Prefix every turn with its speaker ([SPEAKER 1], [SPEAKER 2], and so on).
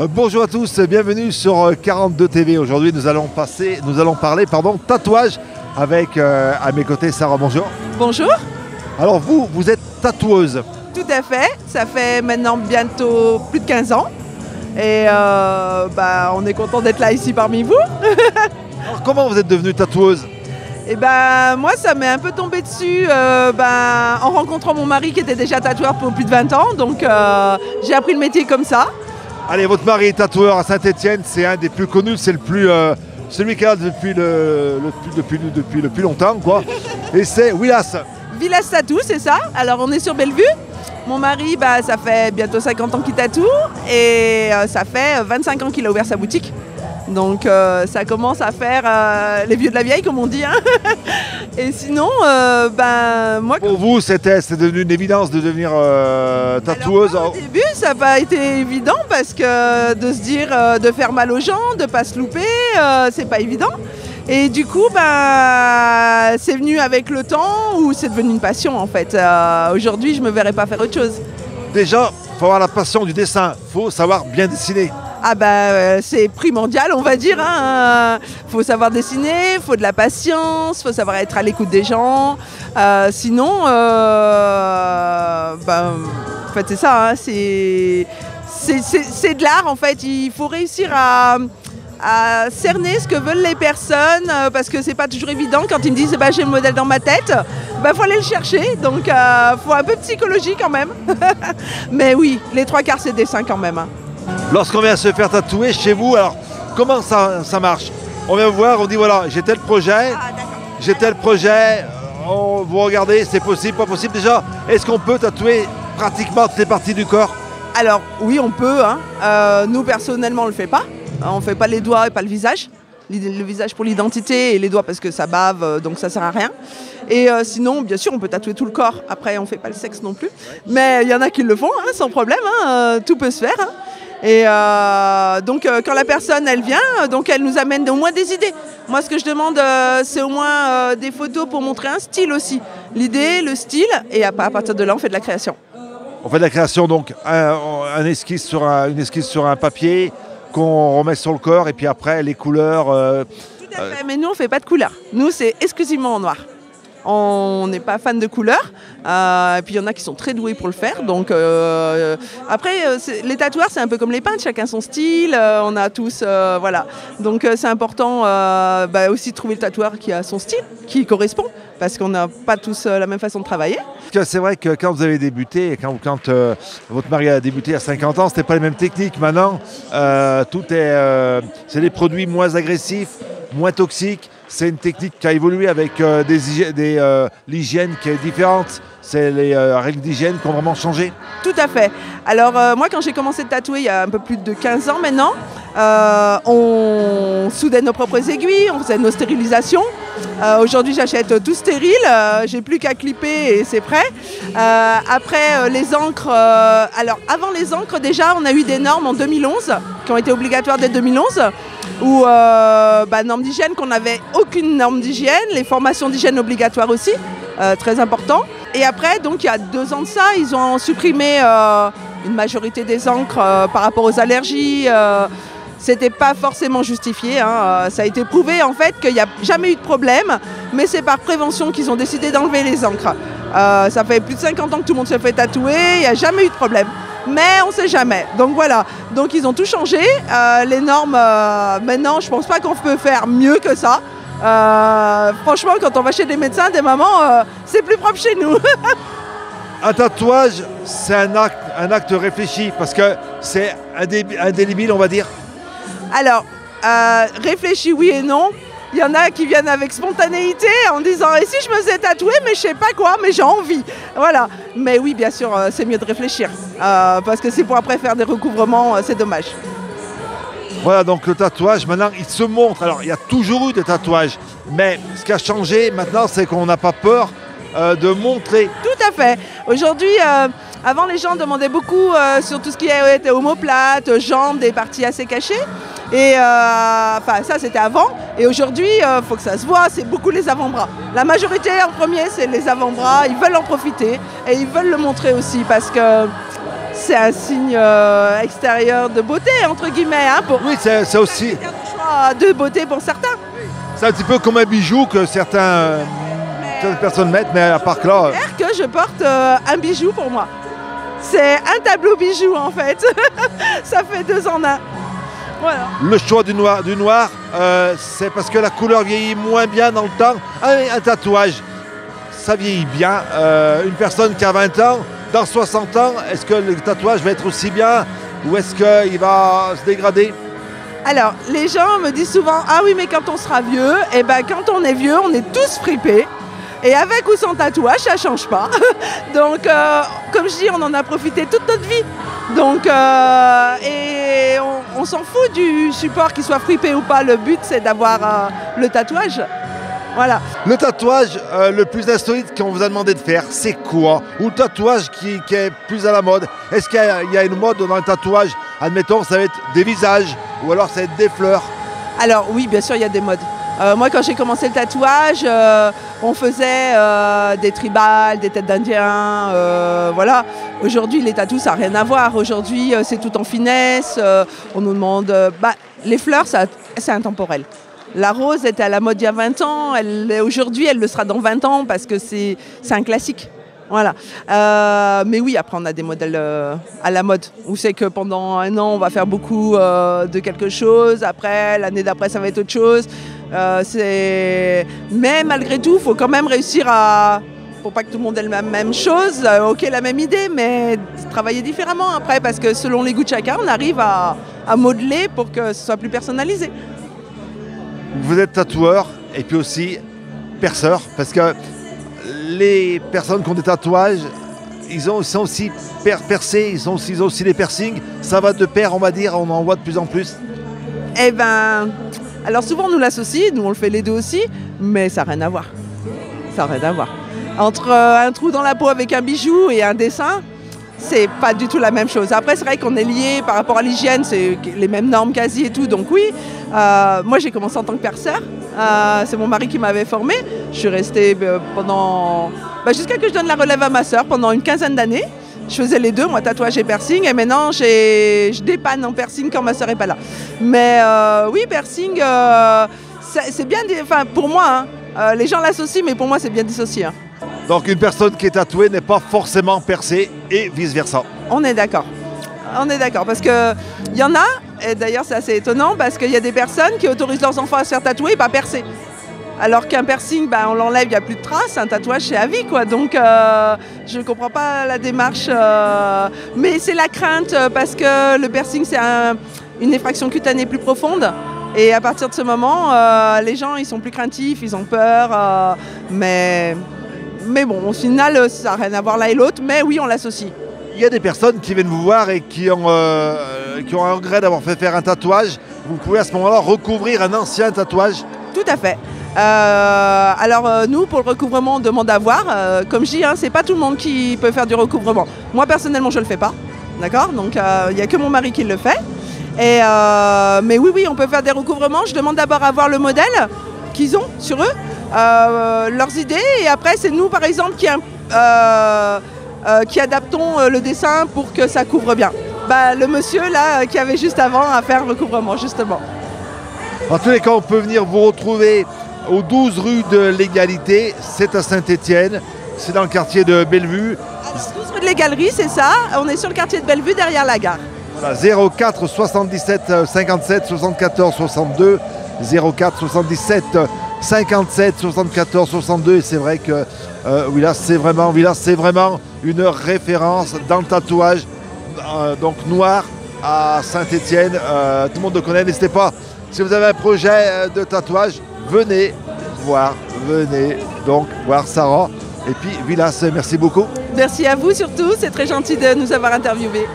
[SPEAKER 1] Bonjour à tous, bienvenue sur 42 TV. Aujourd'hui, nous allons parler tatouage avec à mes côtés Sarah. Bonjour.
[SPEAKER 2] Bonjour.
[SPEAKER 1] Alors vous êtes tatoueuse.
[SPEAKER 2] Tout à fait. Ça fait maintenant bientôt plus de 15 ans. Et on est content d'être là ici parmi vous.
[SPEAKER 1] Alors comment vous êtes devenue tatoueuse?
[SPEAKER 2] Et moi ça m'est un peu tombé dessus en rencontrant mon mari qui était déjà tatoueur pour plus de 20 ans. Donc j'ai appris le métier comme ça.
[SPEAKER 1] Allez, votre mari est tatoueur à Saint-Étienne, c'est un des plus connus, c'est celui qui a depuis le plus longtemps, quoi. Et c'est Willas.
[SPEAKER 2] Willas Tattoo, c'est ça. Alors on est sur Bellevue. Mon mari, ça fait bientôt 50 ans qu'il tatoue et ça fait 25 ans qu'il a ouvert sa boutique. Donc ça commence à faire les vieux de la vieille, comme on dit. Hein. Et sinon, moi...
[SPEAKER 1] Pour vous, c'est devenu une évidence de devenir tatoueuse?
[SPEAKER 2] Alors, au début, ça n'a pas été évident parce que de se dire de faire mal aux gens, de ne pas se louper, c'est pas évident. Et du coup, c'est venu avec le temps où c'est devenu une passion en fait. Aujourd'hui, je ne me verrais pas faire autre chose.
[SPEAKER 1] Déjà, il faut avoir la passion du dessin, il faut savoir bien dessiner.
[SPEAKER 2] C'est primordial, on va dire. Faut savoir dessiner, faut de la patience, faut savoir être à l'écoute des gens. Sinon, en fait, c'est ça. C'est de l'art, en fait. Il faut réussir à cerner ce que veulent les personnes parce que c'est pas toujours évident. Quand ils me disent j'ai le modèle dans ma tête, faut aller le chercher. Donc, faut un peu de psychologie quand même. Mais oui, les trois quarts, c'est dessin quand même.
[SPEAKER 1] Lorsqu'on vient se faire tatouer chez vous, alors comment ça marche? On vient vous voir, on dit voilà, j'ai tel projet, vous regardez, c'est possible, pas possible. Déjà, est-ce qu'on peut tatouer pratiquement toutes les parties du corps?
[SPEAKER 2] Alors oui, on peut. Nous, personnellement, on ne le fait pas. On ne fait pas les doigts et pas le visage. Le visage pour l'identité et les doigts parce que ça bave, donc ça sert à rien. Et sinon, bien sûr, on peut tatouer tout le corps. Après, on ne fait pas le sexe non plus. Mais il y en a qui le font, sans problème. Tout peut se faire. Et donc quand la personne elle vient, donc elle nous amène au moins des idées. Moi ce que je demande c'est au moins des photos pour montrer un style aussi. L'idée, le style, et à partir de là on fait de la création.
[SPEAKER 1] On fait de la création donc une esquisse sur un papier qu'on remet sur le corps et puis après les couleurs.
[SPEAKER 2] Tout à fait, mais nous on ne fait pas de couleurs. Nous c'est exclusivement en noir. On n'est pas fan de couleurs, et puis il y en a qui sont très doués pour le faire. Donc après, les tatoueurs, c'est un peu comme les peintres, chacun son style. On a tous, voilà. Donc c'est important aussi de trouver le tatoueur qui a son style, qui correspond, parce qu'on n'a pas tous la même façon de travailler.
[SPEAKER 1] C'est vrai que quand vous avez débuté, et quand votre mari a débuté à 50 ans, c'était pas les mêmes techniques. Maintenant, c'est des produits moins agressifs, moins toxiques. C'est une technique qui a évolué avec l'hygiène qui est différente. C'est les règles d'hygiène qui ont vraiment changé.
[SPEAKER 2] Tout à fait. Alors moi quand j'ai commencé de tatouer il y a un peu plus de 15 ans maintenant, on soudait nos propres aiguilles, on faisait nos stérilisations. Aujourd'hui j'achète tout stérile, j'ai plus qu'à clipper et c'est prêt. Après les encres, alors avant les encres déjà on a eu des normes en 2011 qui ont été obligatoires dès 2011. Ou normes d'hygiène, qu'on n'avait aucune norme d'hygiène, les formations d'hygiène obligatoires aussi, très important. Et après, donc il y a 2 ans de ça, ils ont supprimé une majorité des encres par rapport aux allergies. C'était pas forcément justifié, ça a été prouvé en fait qu'il n'y a jamais eu de problème, mais c'est par prévention qu'ils ont décidé d'enlever les encres. Ça fait plus de 50 ans que tout le monde se fait tatouer, il n'y a jamais eu de problème. Mais on ne sait jamais. Donc voilà. Donc ils ont tout changé. Les normes, maintenant, je ne pense pas qu'on peut faire mieux que ça. Franchement, quand on va chez des médecins, des mamans, c'est plus propre chez nous.
[SPEAKER 1] Un tatouage, c'est un acte réfléchi parce que c'est indélébile, on va dire.
[SPEAKER 2] Alors, réfléchi oui et non. Il y en a qui viennent avec spontanéité en disant « Et si je me faisais tatouer, mais je sais pas quoi, mais j'ai envie ». Voilà. Mais oui, bien sûr, c'est mieux de réfléchir. Parce que c'est pour après faire des recouvrements, c'est dommage.
[SPEAKER 1] Voilà, donc le tatouage, maintenant, il se montre. Alors, il y a toujours eu des tatouages. Mais ce qui a changé maintenant, c'est qu'on n'a pas peur de montrer.
[SPEAKER 2] Tout à fait. Aujourd'hui, avant, les gens demandaient beaucoup sur tout ce qui était omoplate, jambes, des parties assez cachées. Et ça c'était avant. Et aujourd'hui, il faut que ça se voit, c'est beaucoup les avant-bras. La majorité en premier, c'est les avant-bras. Ils veulent en profiter et ils veulent le montrer aussi parce que c'est un signe extérieur de beauté, entre guillemets. Hein,
[SPEAKER 1] Oui, c'est aussi...
[SPEAKER 2] choix de beauté pour certains.
[SPEAKER 1] C'est un petit peu comme un bijou que certaines personnes mettent, mais à part que là...
[SPEAKER 2] Que je porte un bijou pour moi. C'est un tableau bijou en fait. Ça fait 2 en 1. Voilà.
[SPEAKER 1] Le choix du noir, c'est parce que la couleur vieillit moins bien dans le temps. Un tatouage, ça vieillit bien. Une personne qui a 20 ans, dans 60 ans, est-ce que le tatouage va être aussi bien ou est-ce qu'il va se dégrader?
[SPEAKER 2] Alors, les gens me disent souvent « Ah oui, mais quand on sera vieux, eh ben, quand on est vieux, on est tous fripés. Et avec ou sans tatouage, ça ne change pas. » Donc, comme je dis, on en a profité toute notre vie. Donc, et on s'en fout du support, qu'il soit fripé ou pas. Le but, c'est d'avoir le tatouage. Voilà.
[SPEAKER 1] Le tatouage le plus insolite qu'on vous a demandé de faire, c'est quoi? Ou le tatouage qui est plus à la mode? Est-ce qu'il y a une mode dans le tatouage? Admettons, ça va être des visages ou alors ça va être des fleurs.
[SPEAKER 2] Alors oui, bien sûr, il y a des modes. Moi, quand j'ai commencé le tatouage, on faisait des tribales, des têtes d'indiens, voilà. Aujourd'hui, les tatous, ça n'a rien à voir. Aujourd'hui, c'est tout en finesse. On nous demande... les fleurs, c'est intemporel. La rose était à la mode il y a 20 ans. Aujourd'hui, elle le sera dans 20 ans parce que c'est un classique. Voilà. Mais oui, après, on a des modèles à la mode où c'est que pendant 1 an, on va faire beaucoup de quelque chose. Après, l'année d'après, ça va être autre chose. Mais malgré tout, il faut quand même réussir à... Pour pas que tout le monde ait la même chose, ok, la même idée, mais travailler différemment après. Parce que selon les goûts de chacun, on arrive à modeler pour que ce soit plus personnalisé.
[SPEAKER 1] Vous êtes tatoueur et puis aussi perceur, parce que les personnes qui ont des tatouages, ils sont aussi percés, ils ont aussi des piercings. Ça va de pair, on va dire, on en voit de plus en plus.
[SPEAKER 2] Eh ben, alors souvent on nous l'associe, nous on le fait les deux aussi, mais ça n'a rien à voir. Ça n'a rien à voir. Entre un trou dans la peau avec un bijou et un dessin, c'est pas du tout la même chose. Après, c'est vrai qu'on est liés par rapport à l'hygiène, c'est les mêmes normes quasi et tout. Donc oui, moi j'ai commencé en tant que perceur. C'est mon mari qui m'avait formée. Je suis restée pendant... jusqu'à que je donne la relève à ma sœur pendant une 15aine d'années. Je faisais les deux, moi tatouage et piercing. Et maintenant, je dépanne en piercing quand ma sœur n'est pas là. Mais oui, piercing, c'est bien... Enfin, pour moi, hein, les gens l'associent, mais pour moi, c'est bien dissocié. Hein.
[SPEAKER 1] Donc une personne qui est tatouée n'est pas forcément percée et vice-versa.
[SPEAKER 2] On est d'accord. On est d'accord parce qu'il y en a, et d'ailleurs c'est assez étonnant, parce qu'il y a des personnes qui autorisent leurs enfants à se faire tatouer et pas percer. Alors qu'un piercing, on l'enlève, il n'y a plus de traces, un tatouage c'est à vie quoi. Donc je ne comprends pas la démarche. Mais c'est la crainte parce que le piercing c'est une effraction cutanée plus profonde. Et à partir de ce moment, les gens ils sont plus craintifs, ils ont peur. Mais bon, au final, ça n'a rien à voir l'un et l'autre, mais oui, on l'associe.
[SPEAKER 1] Il y a des personnes qui viennent vous voir et qui ont un regret d'avoir fait faire un tatouage. Vous pouvez à ce moment-là recouvrir un ancien tatouage?
[SPEAKER 2] Tout à fait. Alors nous, pour le recouvrement, on demande à voir. Comme je dis, c'est pas tout le monde qui peut faire du recouvrement. Moi, personnellement, je ne le fais pas. D'accord? Donc, il n'y a que mon mari qui le fait. Mais oui, on peut faire des recouvrements. Je demande d'abord à voir le modèle qu'ils ont sur eux. Leurs idées et après c'est nous par exemple qui adaptons le dessin pour que ça couvre bien. Le monsieur là qui avait juste avant à faire le recouvrement justement.
[SPEAKER 1] En tous les cas, on peut venir vous retrouver au 12 rue de l'Égalité, c'est à Saint-Étienne, c'est dans le quartier de Bellevue.
[SPEAKER 2] Alors, 12 rue de l'Égalerie, c'est ça, on est sur le quartier de Bellevue derrière la gare.
[SPEAKER 1] Voilà, 04 77 57 74 62 04 77 57 74 62 et c'est vrai que Willas c'est vraiment une référence dans le tatouage donc noir à Saint-Étienne, tout le monde le connaît. N'hésitez pas, si vous avez un projet de tatouage, venez donc voir Sarah et puis Willas, merci beaucoup.
[SPEAKER 2] Merci à vous surtout, c'est très gentil de nous avoir interviewés.